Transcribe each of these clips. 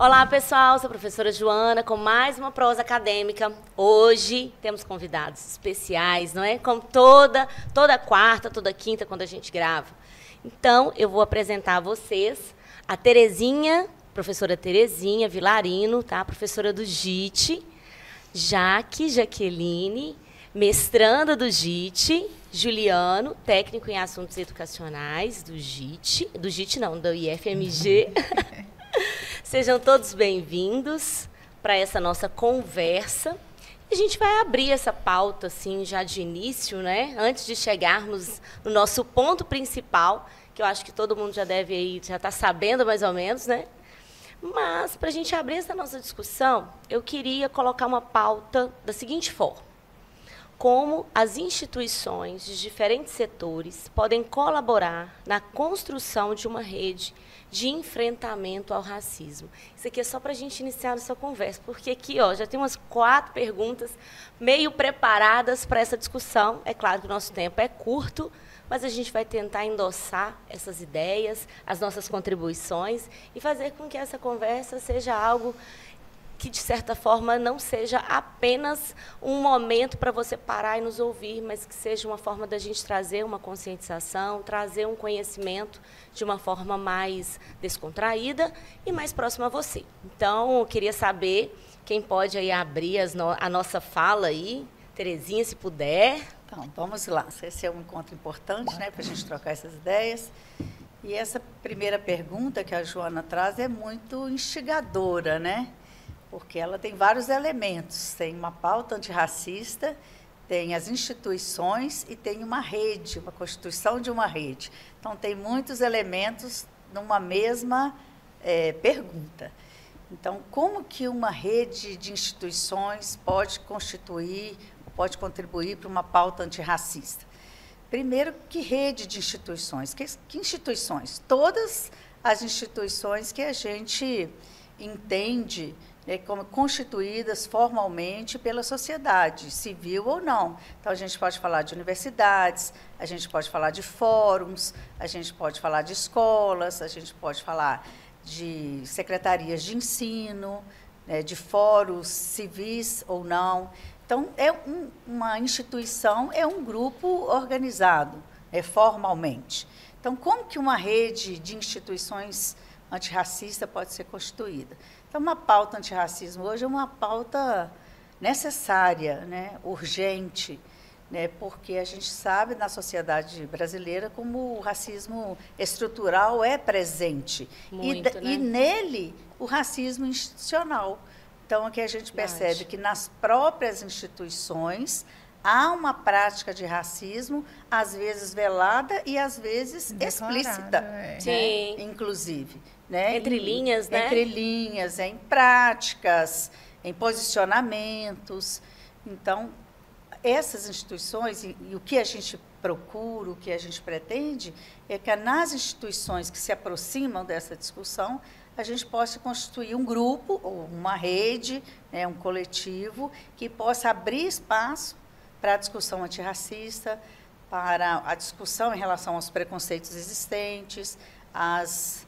Olá, pessoal, sou a professora Joana com mais uma prosa acadêmica. Hoje temos convidados especiais, não é? Como toda quarta, toda quinta, quando a gente grava. Então, eu vou apresentar a vocês a Terezinha, professora Terezinha Vilarino, tá? Professora do JIT, Jaqueline, mestranda do JIT, Juliano, técnico em assuntos educacionais do JIT não, do IFMG. Sejam todos bem-vindos para essa nossa conversa. A gente vai abrir essa pauta assim já de início, né? Antes de chegarmos no nosso ponto principal, que eu acho que todo mundo já deve aí, já está sabendo mais ou menos, né? Mas para a gente abrir essa nossa discussão, eu queria colocar uma pauta da seguinte forma: como as instituições de diferentes setores podem colaborar na construção de uma rede de enfrentamento ao racismo. Isso aqui é só para a gente iniciar essa conversa, porque aqui já tem umas 4 perguntas meio preparadas para essa discussão. É claro que o nosso tempo é curto, mas a gente vai tentar endossar essas ideias, as nossas contribuições, e fazer com que essa conversa seja algo que, de certa forma, não seja apenas um momento para você parar e nos ouvir, mas que seja uma forma da gente trazer uma conscientização, trazer um conhecimento de uma forma mais descontraída e mais próxima a você. Então, eu queria saber quem pode aí abrir a nossa fala aí. Terezinha, se puder. Então, vamos lá. Esse é um encontro importante, né, para a gente trocar essas ideias. E essa primeira pergunta que a Joana traz é muito instigadora, né? Porque ela tem vários elementos. Tem uma pauta antirracista, tem as instituições e tem uma rede, uma constituição de uma rede. Então, tem muitos elementos numa mesma pergunta. Então, como que uma rede de instituições pode contribuir para uma pauta antirracista? Primeiro, que rede de instituições? Que instituições? Todas as instituições que a gente entende como constituídas formalmente pela sociedade, civil ou não. Então, a gente pode falar de universidades, a gente pode falar de fóruns, a gente pode falar de escolas, a gente pode falar de secretarias de ensino, de fóruns civis ou não. Então, uma instituição é um grupo organizado formalmente. Então, como que uma rede de instituições antirracista pode ser constituída? Então, uma pauta antirracismo hoje é uma pauta necessária, né, urgente, né, porque a gente sabe na sociedade brasileira como o racismo estrutural é presente. Muito, né? E nele o racismo institucional. Então, aqui a gente percebe que nas próprias instituições há uma prática de racismo, às vezes velada e às vezes explícita, Sim. Inclusive. Né? Entre linhas, né? Entre linhas, em práticas, em posicionamentos. Então, essas instituições, e o que a gente procura, o que a gente pretende, é que nas instituições que se aproximam dessa discussão, a gente possa constituir um grupo, ou uma rede, né, um coletivo, que possa abrir espaço para a discussão antirracista, para a discussão em relação aos preconceitos existentes, as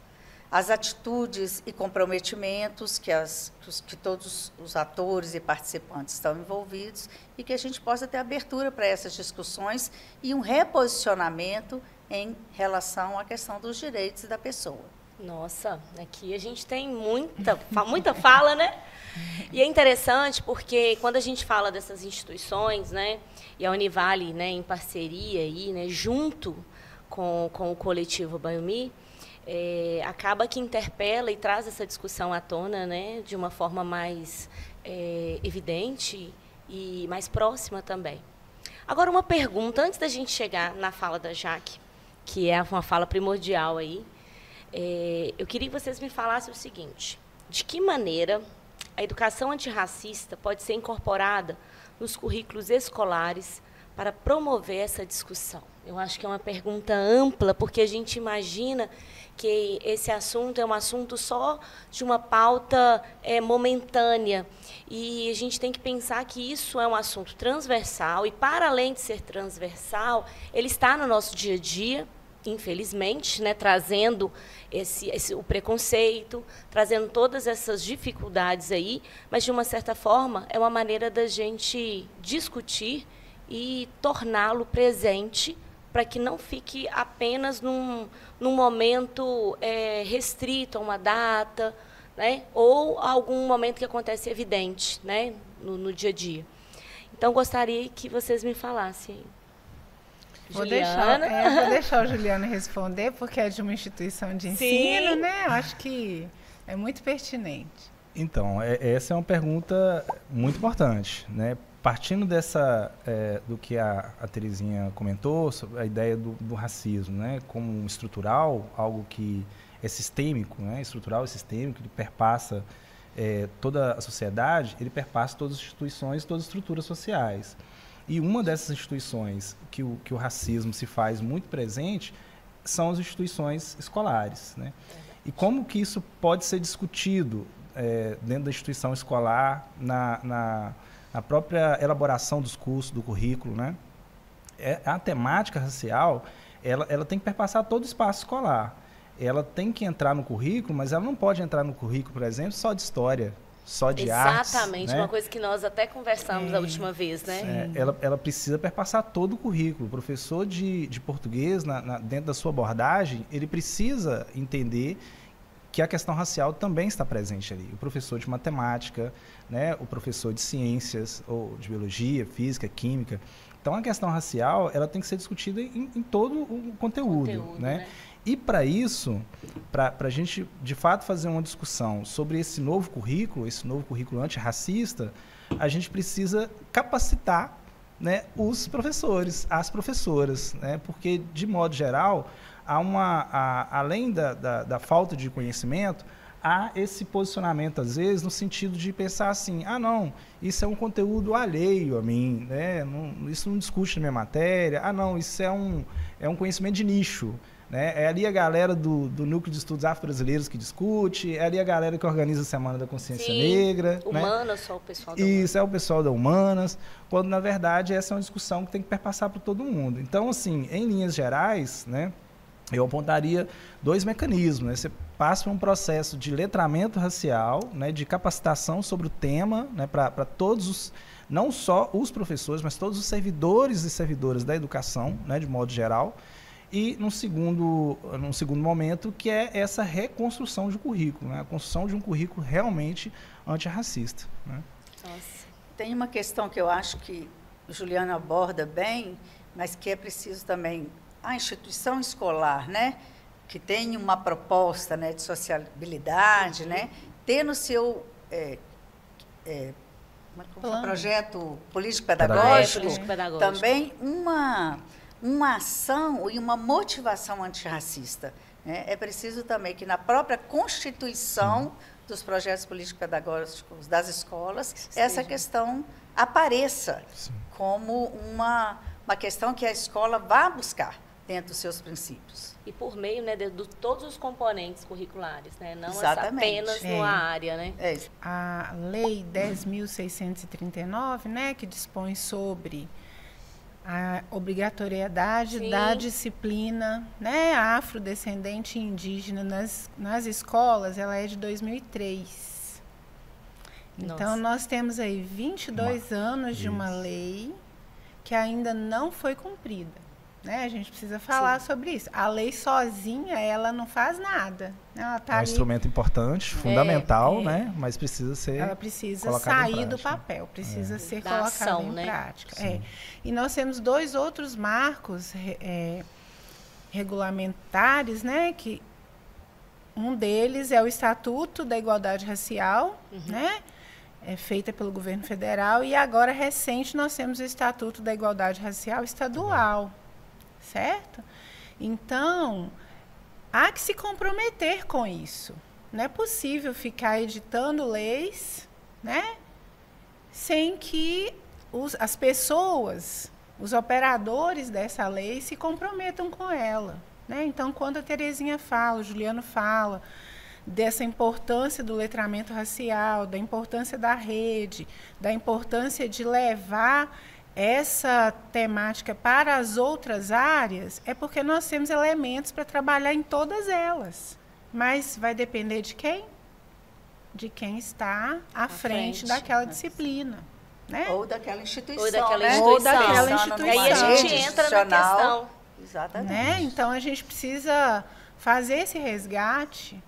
atitudes e comprometimentos que todos os atores e participantes estão envolvidos, e que a gente possa ter abertura para essas discussões e um reposicionamento em relação à questão dos direitos da pessoa. Nossa, aqui a gente tem muita fala, né? E é interessante porque quando a gente fala dessas instituições, né, e a Univale, né, em parceria aí, né, junto com o coletivo Baiumi, acaba que interpela e traz essa discussão à tona, né, de uma forma mais evidente e mais próxima também. Agora, uma pergunta, antes da gente chegar na fala da Jaque, que é uma fala primordial aí, eu queria que vocês me falassem o seguinte: de que maneira a educação antirracista pode ser incorporada nos currículos escolares para promover essa discussão? Eu acho que é uma pergunta ampla, porque a gente imagina que esse assunto é um assunto só de uma pauta momentânea. E a gente tem que pensar que isso é um assunto transversal, e, para além de ser transversal, ele está no nosso dia a dia, infelizmente, né, trazendo o preconceito, trazendo todas essas dificuldades aí, mas, de uma certa forma, é uma maneira da gente discutir e torná-lo presente para que não fique apenas num momento restrito a uma data, né, ou algum momento que acontece evidente, né, no dia a dia. Então, gostaria que vocês me falassem. Vou deixar o Juliano responder, porque é de uma instituição de ensino, né? Eu acho que é muito pertinente. Então, essa é uma pergunta muito importante, né? Partindo do que a Terezinha comentou, sobre a ideia do racismo, né? Como estrutural, algo que é sistêmico, né? Estrutural e sistêmico, ele perpassa toda a sociedade, ele perpassa todas as instituições, todas as estruturas sociais. E uma dessas instituições que o racismo se faz muito presente são as instituições escolares, né? E como que isso pode ser discutido dentro da instituição escolar, na própria elaboração dos cursos, do currículo, né? A temática racial, ela tem que perpassar todo o espaço escolar. Ela tem que entrar no currículo, mas ela não pode entrar no currículo, por exemplo, só de história, só de artes. Exatamente, né? Uma coisa que nós até conversamos a última vez, né? Ela precisa perpassar todo o currículo. O professor de português, dentro da sua abordagem, ele precisa entender que a questão racial também está presente ali. O professor de matemática, né? O professor de ciências, ou de biologia, física, química. Então, a questão racial, ela tem que ser discutida em todo o conteúdo, né? E para isso, para a gente, de fato, fazer uma discussão sobre esse novo currículo antirracista, a gente precisa capacitar, né, os professores, as professoras, né? Porque, de modo geral, além da falta de conhecimento, há esse posicionamento, às vezes, no sentido de pensar assim, não, isso é um conteúdo alheio a mim, né? Isso não discute na minha matéria, não, isso é um conhecimento de nicho. Né? É ali a galera do Núcleo de Estudos Afro-Brasileiros que discute, é ali a galera que organiza a Semana da Consciência Negra. Humanas, né? Só o pessoal da Humanas. Isso, é o pessoal da Humanas, quando, na verdade, essa é uma discussão que tem que perpassar para todo mundo. Então, assim, em linhas gerais, né, eu apontaria 2 mecanismos. Né? Você passa por um processo de letramento racial, né, de capacitação sobre o tema, né, para todos não só os professores, mas todos os servidores e servidoras da educação, né, de modo geral. E num segundo momento, que é essa reconstrução de currículo, né? A construção de um currículo realmente antirracista. Né? Nossa. Tem uma questão que eu acho que o Juliano aborda bem, mas que é preciso também, a instituição escolar, né? Que tem uma proposta, né, de sociabilidade, né? Ter no seu projeto político-pedagógico também uma ação e uma motivação antirracista. Né? É preciso também que, na própria constituição dos projetos político-pedagógicos das escolas, essa questão apareça como uma questão que a escola vá buscar dentro dos seus princípios. E por meio, né, de todos os componentes curriculares, né? Não apenas numa área. Né? A Lei 10.639, né, que dispõe sobre a obrigatoriedade da disciplina, né, afrodescendente e indígena nas escolas, ela é de 2003. Então, nós temos aí 22 anos de uma lei que ainda não foi cumprida. Né? A gente precisa falar sobre isso. A lei sozinha, ela não faz nada. Ela tá um instrumento importante, fundamental, né? Mas precisa ser ela precisa sair do papel, precisa ser colocada em prática. E nós temos 2 outros marcos regulamentares, né? Que um deles é o Estatuto da Igualdade Racial, né? Feita pelo governo federal, e agora, recente, nós temos o Estatuto da Igualdade Racial Estadual. Certo? Então, há que se comprometer com isso. Não é possível ficar editando leis, né, sem que as pessoas, os operadores dessa lei, se comprometam com ela. Né? Então, quando a Terezinha fala, o Juliano fala dessa importância do letramento racial, da importância da rede, da importância de levar essa temática para as outras áreas, é porque nós temos elementos para trabalhar em todas elas. Mas vai depender de quem? De quem está à frente daquela disciplina. Né? Ou daquela instituição. Ou daquela né? instituição. Ou daquela instituição. Aí a gente entra na questão. Exatamente. Né? Então, a gente precisa fazer esse resgate.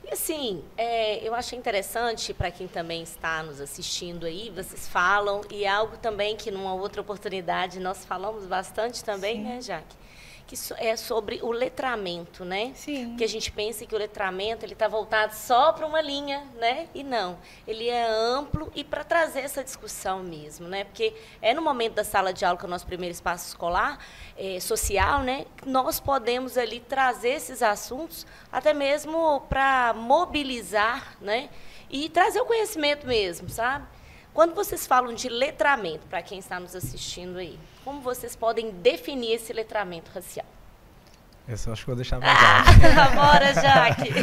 E assim, eu achei interessante, para quem também está nos assistindo aí, vocês falam, e algo também que numa outra oportunidade nós falamos bastante também, Sim. né, Jaque? Que é sobre o letramento, né? Sim. Que a gente pensa que o letramento ele está voltado só para uma linha, né? E não, ele é amplo e para trazer essa discussão mesmo, né? Porque é no momento da sala de aula, que é o nosso primeiro espaço escolar, social, né? Que nós podemos ali trazer esses assuntos até mesmo para mobilizar, né? E trazer o conhecimento mesmo, sabe? Quando vocês falam de letramento, para quem está nos assistindo aí, como vocês podem definir esse letramento racial? Essa eu acho que vou deixar pra Jaque. Bora, Jaque!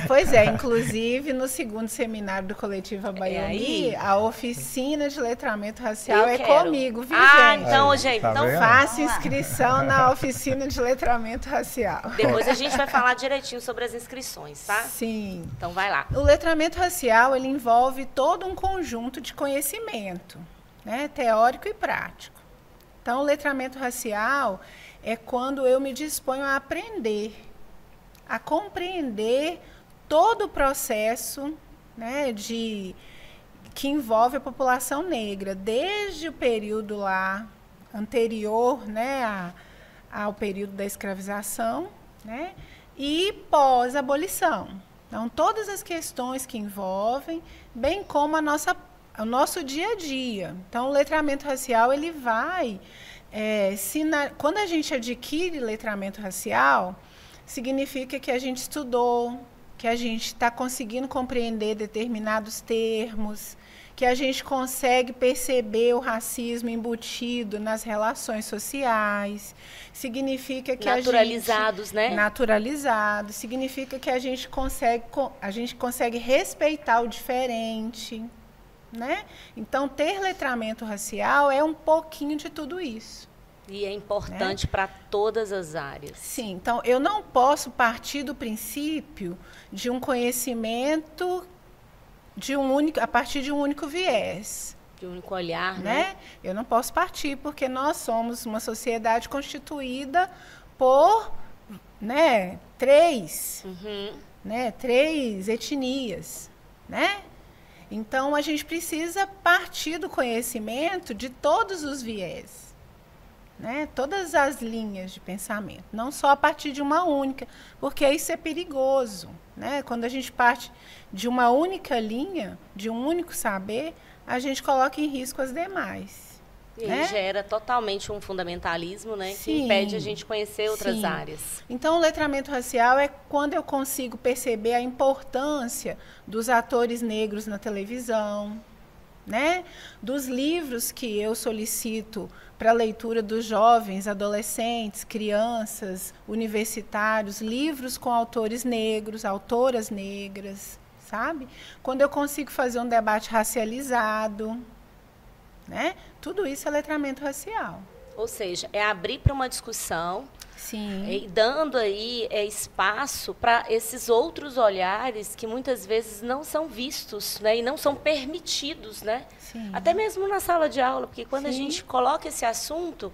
Pois é, inclusive no segundo seminário do Coletivo Abaiani, a oficina de letramento racial Eu é quero. comigo, viu, Ah, gente? então, Aí, gente, tá então vendo? Faça inscrição na oficina de letramento racial. depois a gente vai falar direitinho sobre as inscrições, tá? Sim. Então vai lá. O letramento racial, ele envolve todo um conjunto de conhecimento, né, teórico e prático. Então, o letramento racial é quando eu me disponho a aprender, a compreender todo o processo, né, que envolve a população negra, desde o período lá anterior, né, ao período da escravização, né, e pós-abolição. Então, todas as questões que envolvem, bem como o nosso dia a dia. Então, o letramento racial, ele vai... quando a gente adquire letramento racial, significa que a gente estudou, que a gente está conseguindo compreender determinados termos, que a gente consegue perceber o racismo embutido nas relações sociais. Significa que Naturalizados, né? Naturalizados. Significa que a gente consegue respeitar o diferente. Né? Então, ter letramento racial é um pouquinho de tudo isso. E é importante, né, para todas as áreas. Sim, então eu não posso partir do princípio de um conhecimento a partir de um único viés. De um único olhar, né? Eu não posso partir, porque nós somos uma sociedade constituída por, né, três etnias, né? Então, a gente precisa partir do conhecimento de todos os viés, né? Todas as linhas de pensamento, não só a partir de uma única, porque isso é perigoso, né? Quando a gente parte de uma única linha, de um único saber, a gente coloca em risco as demais. E né? gera totalmente um fundamentalismo, né, Sim, que impede a gente conhecer outras sim. áreas. Então, o letramento racial é quando eu consigo perceber a importância dos atores negros na televisão, né? Dos livros que eu solicito para a leitura dos jovens, adolescentes, crianças, universitários, livros com autores negros, autoras negras, sabe? Quando eu consigo fazer um debate racializado, né? Tudo isso é letramento racial. Ou seja, é abrir para uma discussão. Sim. E dando aí espaço para esses outros olhares que muitas vezes não são vistos, né, e não são permitidos, né? Sim. Até mesmo na sala de aula, porque quando Sim. a gente coloca esse assunto,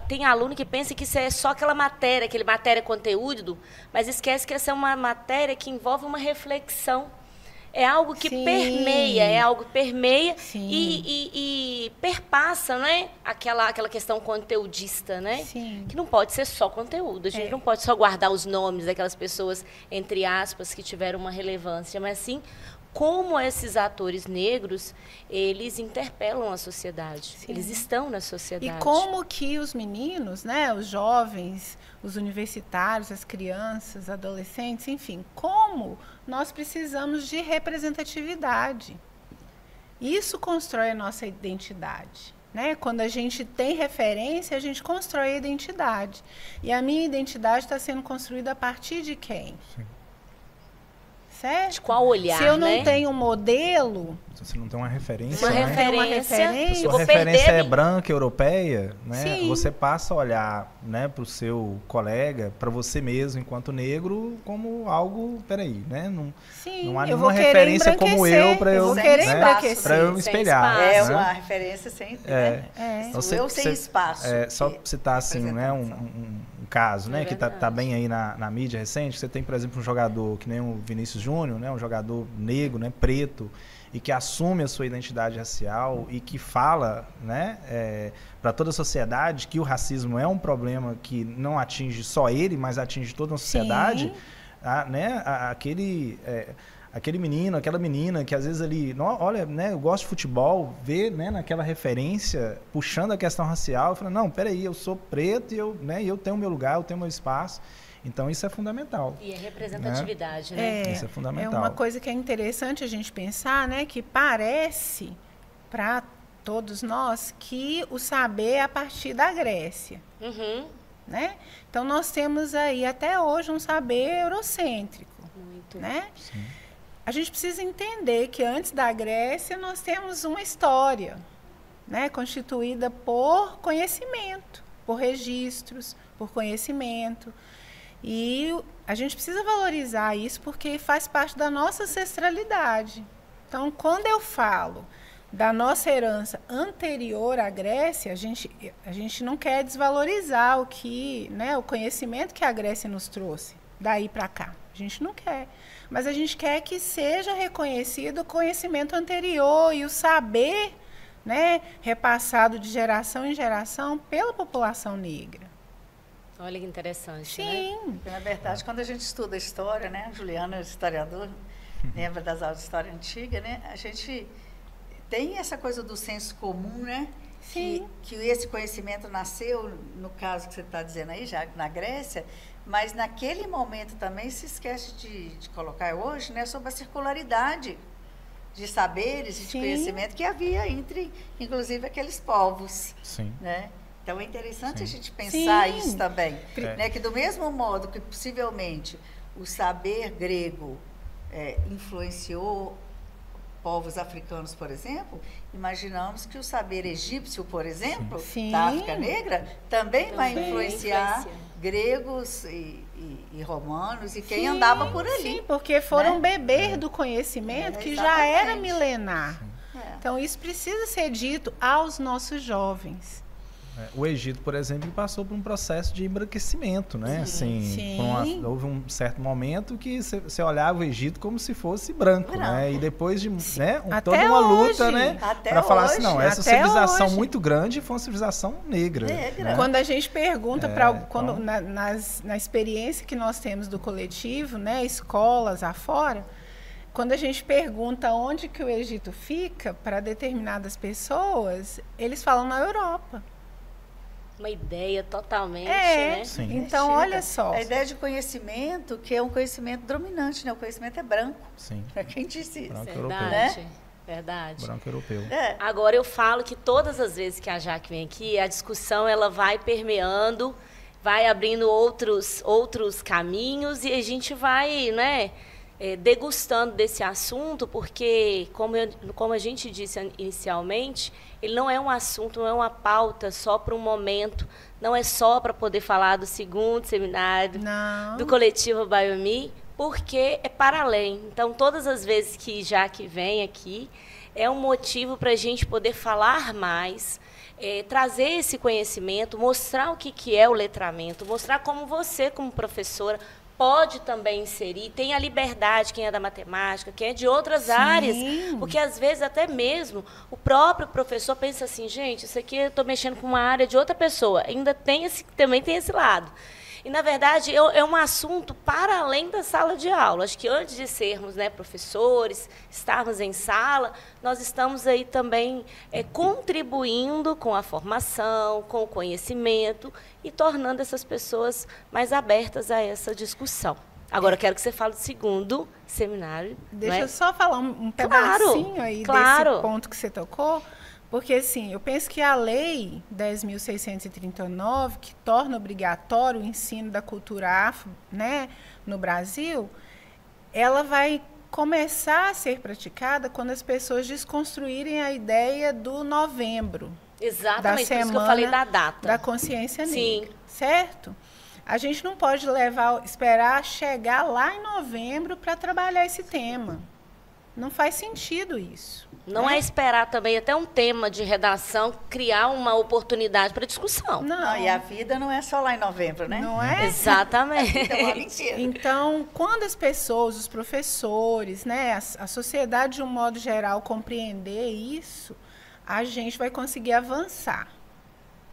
tem aluno que pensa que isso é só aquela matéria conteúdo, mas esquece que essa é uma matéria que envolve uma reflexão. É algo que Sim. permeia Sim. e perpassa, né? Aquela questão conteudista, né? Sim. Que não pode ser só conteúdo. A gente não pode só guardar os nomes daquelas pessoas, entre aspas, que tiveram uma relevância, mas sim como esses atores negros, eles interpelam a sociedade. Sim. Eles estão na sociedade. E como que os meninos, né, os jovens, os universitários, as crianças, adolescentes, enfim, como nós precisamos de representatividade. Isso constrói a nossa identidade. Né? Quando a gente tem referência, a gente constrói a identidade. E a minha identidade está sendo construída a partir de quem? Sim. Certo? De qual olhar, Se eu não né? tenho um modelo, você não tem uma referência, Uma né? referência. Se Eu a vou referência perder. é branca, europeia, né? Sim. Você passa a olhar, né, para o seu colega, para você mesmo, enquanto negro, como algo, peraí, né? Sim, Não há eu nenhuma vou querer referência como eu para eu, vou querer né, embranquecer. para eu me Sem espelhar. espaço. É né? uma referência sem, né? É. Sou eu sem espaço. Só que citar assim, né, representação. um caso, né, É que tá verdade. bem aí na mídia recente. Você tem, por exemplo, um jogador que nem o Vinícius Júnior, né, um jogador negro, né, preto, e que assume a sua identidade racial e que fala, né, para toda a sociedade que o racismo é um problema que não atinge só ele, mas atinge toda a sociedade. Né, aquele menino, aquela menina que às vezes ali, olha, né, eu gosto de futebol, vê, né, naquela referência, puxando a questão racial, falando, não, peraí, eu sou preto e eu tenho meu lugar, eu tenho meu espaço. Então isso é fundamental. E a representatividade, né? Isso é fundamental. É uma coisa que é interessante a gente pensar, né, que parece para todos nós que o saber é a partir da Grécia, Uhum. né? Então nós temos aí até hoje um saber eurocêntrico, Muito. né? Sim. A gente precisa entender que antes da Grécia nós temos uma história, né, constituída por conhecimento, por registros, por conhecimento. E a gente precisa valorizar isso porque faz parte da nossa ancestralidade. Então, quando eu falo da nossa herança anterior à Grécia, a gente não quer desvalorizar o conhecimento que a Grécia nos trouxe daí para cá. A gente não quer. Mas a gente quer que seja reconhecido o conhecimento anterior e o saber, né, repassado de geração em geração pela população negra. Olha que interessante, né? Sim. Porque, na verdade, quando a gente estuda história, né, Juliana é historiador, lembra das aulas de história antiga, né, a gente tem essa coisa do senso comum, né, Sim. que esse conhecimento nasceu, no caso que você está dizendo aí, já na Grécia, mas naquele momento também se esquece de colocar hoje, né, sobre a circularidade de saberes e de Sim. conhecimento que havia entre, inclusive, aqueles povos, Sim. né? Então é interessante Sim. a gente pensar Sim. isso também, É. né? Que do mesmo modo que possivelmente o saber grego influenciou povos africanos, por exemplo, imaginamos que o saber egípcio, por exemplo, Sim. da África Negra, também vai Também influenciar influencia. gregos e romanos e quem andava por ali. Sim, porque foram né? beber do conhecimento que já exatamente. era milenar. É. Então, isso precisa ser dito aos nossos jovens. O Egito, por exemplo, passou por um processo de embranquecimento, né? Assim, Sim. houve um certo momento que você olhava o Egito como se fosse branco, né? E depois de né, Até toda uma luta, hoje. né? Até Para falar assim, hoje. não, essa Até civilização hoje. muito grande foi uma civilização negra. Negra. né? Quando a gente pergunta então- na experiência que nós temos do coletivo, né, escolas afora, quando a gente pergunta onde que o Egito fica para determinadas pessoas, eles falam na Europa. Uma ideia totalmente, É. né? Sim. Então, Chega. olha só. A ideia de conhecimento, que é um conhecimento dominante, né? O conhecimento é branco. Sim, Quem disse isso? Branco Verdade. Verdade. branco europeu. É. Agora eu falo que todas as vezes que a Jaque vem aqui, a discussão ela vai permeando, vai abrindo outros caminhos e a gente vai, né, degustando desse assunto, porque, como a gente disse inicialmente, ele não é um assunto, não é uma pauta só para um momento, não é só para poder falar do segundo seminário Não. do coletivo Biomi, porque é para além. Então, todas as vezes que Jaque vem aqui, é um motivo para a gente poder falar mais, trazer esse conhecimento, mostrar o que é o letramento, mostrar como você, como professora, pode também inserir, tem a liberdade, quem é da matemática, quem é de outras Sim. áreas, porque às vezes até mesmo o próprio professor pensa assim, gente, isso aqui eu estou mexendo com uma área de outra pessoa, ainda também tem esse lado. E, na verdade, é um assunto para além da sala de aula. Acho que antes de sermos, né, professores, estarmos em sala, nós estamos aí também contribuindo com a formação, com o conhecimento e tornando essas pessoas mais abertas a essa discussão. Agora, eu quero que você fale do segundo seminário. Deixa não é? eu só falar um Claro, pedacinho aí claro. desse ponto que você tocou, porque assim, eu penso que a lei 10.639, que torna obrigatório o ensino da cultura afro, né, no Brasil, ela vai começar a ser praticada quando as pessoas desconstruírem a ideia do novembro. Exatamente, da por isso que eu falei da data. Da consciência Sim. negra, certo? A gente não pode esperar chegar lá em novembro para trabalhar esse tema. Não faz sentido isso. Não é esperar também até um tema de redação criar uma oportunidade para discussão. Não, e a vida não é só lá em novembro, né? Não é? Exatamente. Então, quando as pessoas, os professores, né, a sociedade de um modo geral compreender isso, a gente vai conseguir avançar.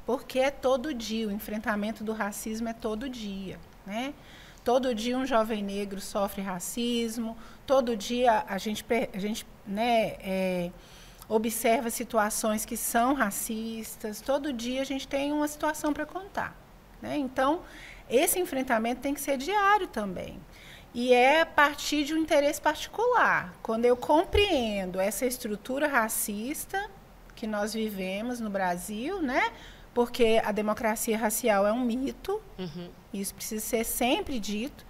Porque é todo dia, o enfrentamento do racismo é todo dia, né? Todo dia um jovem negro sofre racismo, todo dia a gente né, observa situações que são racistas, todo dia a gente tem uma situação para contar, né? Então, esse enfrentamento tem que ser diário também. E é a partir de um interesse particular. Quando eu compreendo essa estrutura racista que nós vivemos no Brasil, né? Porque a democracia racial é um mito, isso precisa ser sempre dito.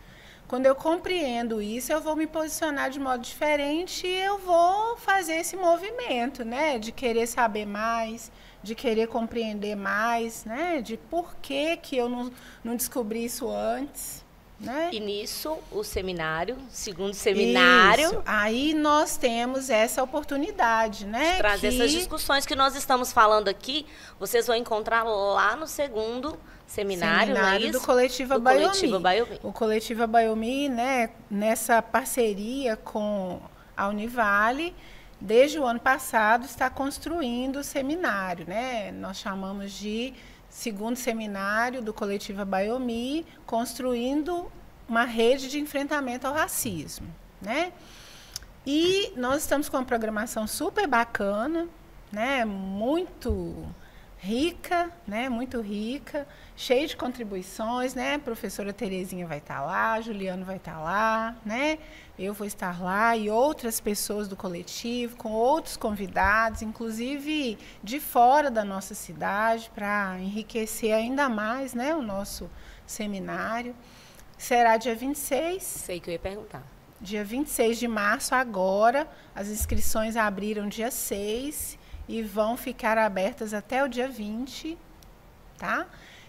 Quando eu compreendo isso, eu vou me posicionar de modo diferente e eu vou fazer esse movimento, né? De querer saber mais, de querer compreender mais, né? De por que eu não descobri isso antes, né? E nisso, o seminário, segundo seminário... Isso. Aí nós temos essa oportunidade, né? De trazer essas discussões que nós estamos falando aqui, vocês vão encontrar lá no segundo seminário, não é isso? do Coletivo Baiomi. Baiomi. O Coletivo Baiomi, né, nessa parceria com a Univale, desde o ano passado, está construindo o seminário, né? Nós chamamos de segundo seminário do Coletivo Baiomi, construindo uma rede de enfrentamento ao racismo, né? E nós estamos com uma programação super bacana, né? Muito rica, né? Muito rica, cheia de contribuições, né? A professora Terezinha vai estar lá, Juliano vai estar lá, né? Eu vou estar lá e outras pessoas do coletivo, com outros convidados, inclusive de fora da nossa cidade, para enriquecer ainda mais, né, o nosso seminário. Será dia 26. Sei que eu ia perguntar. Dia 26 de março, agora. As inscrições abriram dia 6 e vão ficar abertas até o dia 20, tá?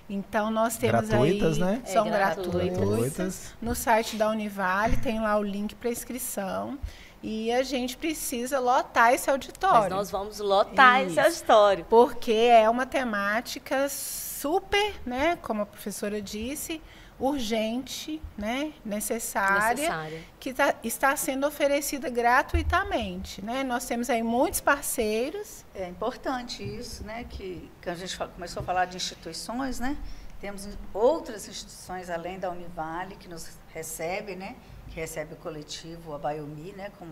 Então, nós temos gratuitas, aí... né? São Gratuitas. No site da Univale tem lá o link para inscrição. E a gente precisa lotar esse auditório. Mas nós vamos lotar esse auditório. Porque é uma temática super, né? Como a professora disse, urgente, né? Necessária. Que está sendo oferecida gratuitamente, né? Nós temos aí muitos parceiros. É importante isso, né? Que a gente começou a falar de instituições, né? Temos outras instituições além da Univale que nos recebem, né? Que recebe o coletivo, a Baiomi, né? Com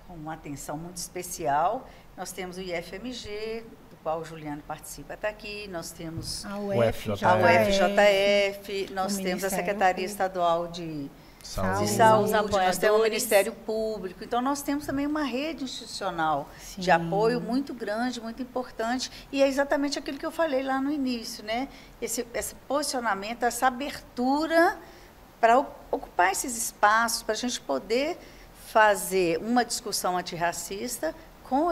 uma atenção muito especial. Nós temos o IFMG, do qual o Juliano participa, está aqui. Nós temos a UFJF, nós temos a Secretaria Estadual de Saúde, nós temos o Ministério Público. Então, nós temos também uma rede institucional de apoio muito grande, muito importante. E é exatamente aquilo que eu falei lá no início, né? Esse posicionamento, essa abertura para ocupar esses espaços, para a gente poder fazer uma discussão antirracista com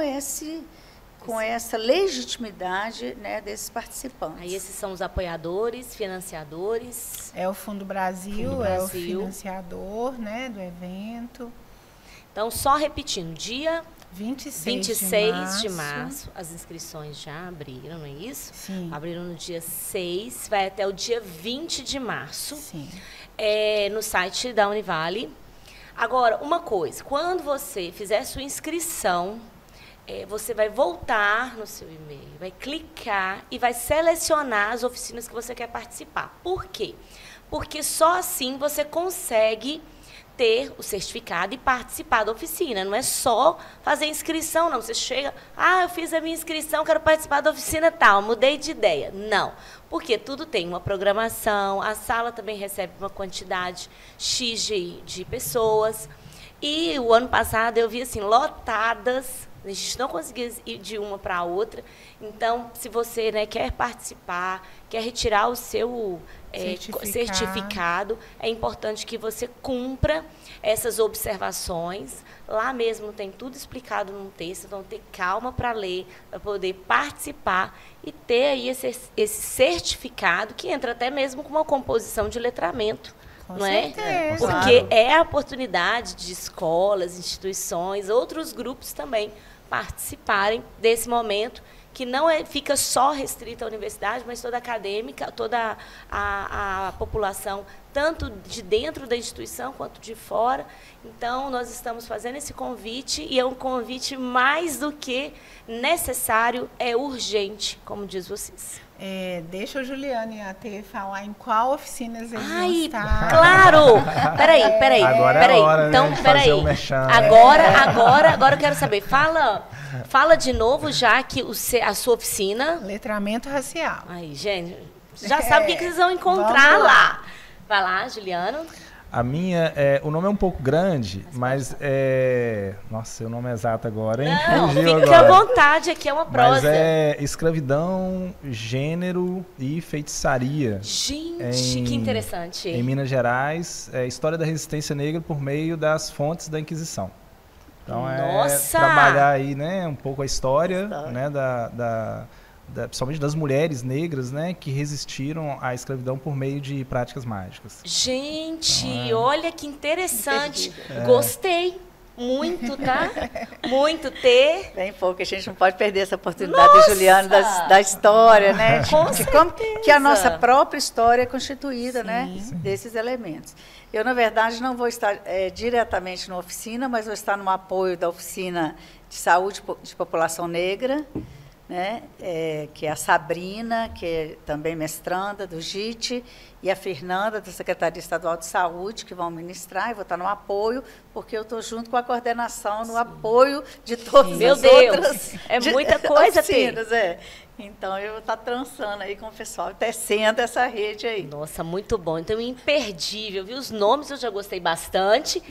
essa legitimidade, né, desses participantes. Aí esses são os apoiadores, financiadores. É o Fundo Brasil, é o financiador, né, do evento. Então, só repetindo, dia 26 de março, as inscrições já abriram, não é isso? Sim. Abriram no dia 6, vai até o dia 20 de março. Sim. No site da Univale. Agora, uma coisa, quando você fizer sua inscrição, você vai voltar no seu e-mail, vai clicar e vai selecionar as oficinas que você quer participar. Por quê? Porque só assim você consegue ter o certificado e participar da oficina. Não é só fazer inscrição, não. Você chega, eu fiz a minha inscrição, quero participar da oficina tal, mudei de ideia. Não, porque tudo tem uma programação, a sala também recebe uma quantidade X de pessoas. E o ano passado eu vi assim, lotadas, a gente não conseguia ir de uma para a outra. Então, se você, né, quer participar, quer retirar o seu certificado. É importante que você cumpra essas observações. Lá mesmo tem tudo explicado num texto, então ter calma para ler, para poder participar e ter aí esse certificado, que entra até mesmo com uma composição de letramento. Com não é? certeza. Porque é a oportunidade de escolas, instituições, outros grupos também participarem desse momento, que não fica só restrita à universidade, mas toda a acadêmica, toda a população, tanto de dentro da instituição quanto de fora. Então, nós estamos fazendo esse convite, e é um convite mais do que necessário, é urgente, como diz vocês. Deixa o Juliano e a T falar em qual oficinas eles vão Ai, estar. claro! Peraí. Agora é a hora, então, né, de peraí. fazer o merchan, né? Agora eu quero saber. Fala de novo já que a sua oficina... Letramento racial. Aí, gente, já sabe o que vocês vão encontrar Vamos lá. lá. Vai lá, Juliano. A minha, o nome é um pouco grande, mas nossa, o nome é exato agora, hein? Não, Fugiu fique à agora. vontade, aqui é uma prosa. Mas é escravidão, gênero e feitiçaria. Gente, que interessante. Em Minas Gerais, história da resistência negra por meio das fontes da Inquisição. Então Nossa! Trabalhar aí, né, um pouco a história, né, principalmente das mulheres negras, né, que resistiram à escravidão por meio de práticas mágicas. Gente, então, olha que interessante. Gostei muito, tá? Muito ter. Bem pouco, a gente não pode perder essa oportunidade do Juliano da história, né? De como que a nossa própria história é constituída, né? Desses elementos. Eu, na verdade, não vou estar diretamente na oficina, mas vou estar no apoio da Oficina de Saúde de População Negra, né? Que é a Sabrina, que é também mestranda do JIT, e a Fernanda, da Secretaria Estadual de Saúde, que vão ministrar, e vou estar no apoio, porque eu estou junto com a coordenação, no apoio de todas as outras. É muita coisa, oficinas, Então, eu vou estar trançando aí com o pessoal, tecendo essa rede aí. Nossa, muito bom. Então, imperdível, viu? Os nomes eu já gostei bastante.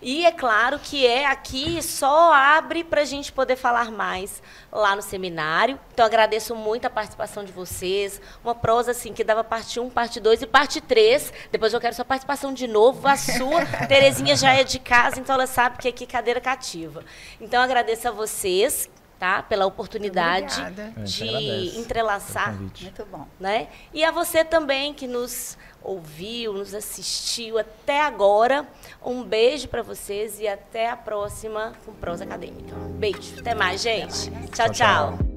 E é claro que aqui só abre para a gente poder falar mais lá no seminário. Então, agradeço muito a participação de vocês. Uma prosa, assim, que dava parte 1, parte 2 e parte 3. Depois eu quero sua participação de novo, a sua. Terezinha já é de casa, então ela sabe que aqui é cadeira cativa. Então, agradeço a vocês, tá, pela oportunidade de entrelaçar. Muito bom. Né? E a você também que nos ouviu, nos assistiu até agora. Um beijo para vocês e até a próxima com Prosa Acadêmica. Beijo. Até mais, gente. Tchau, tchau.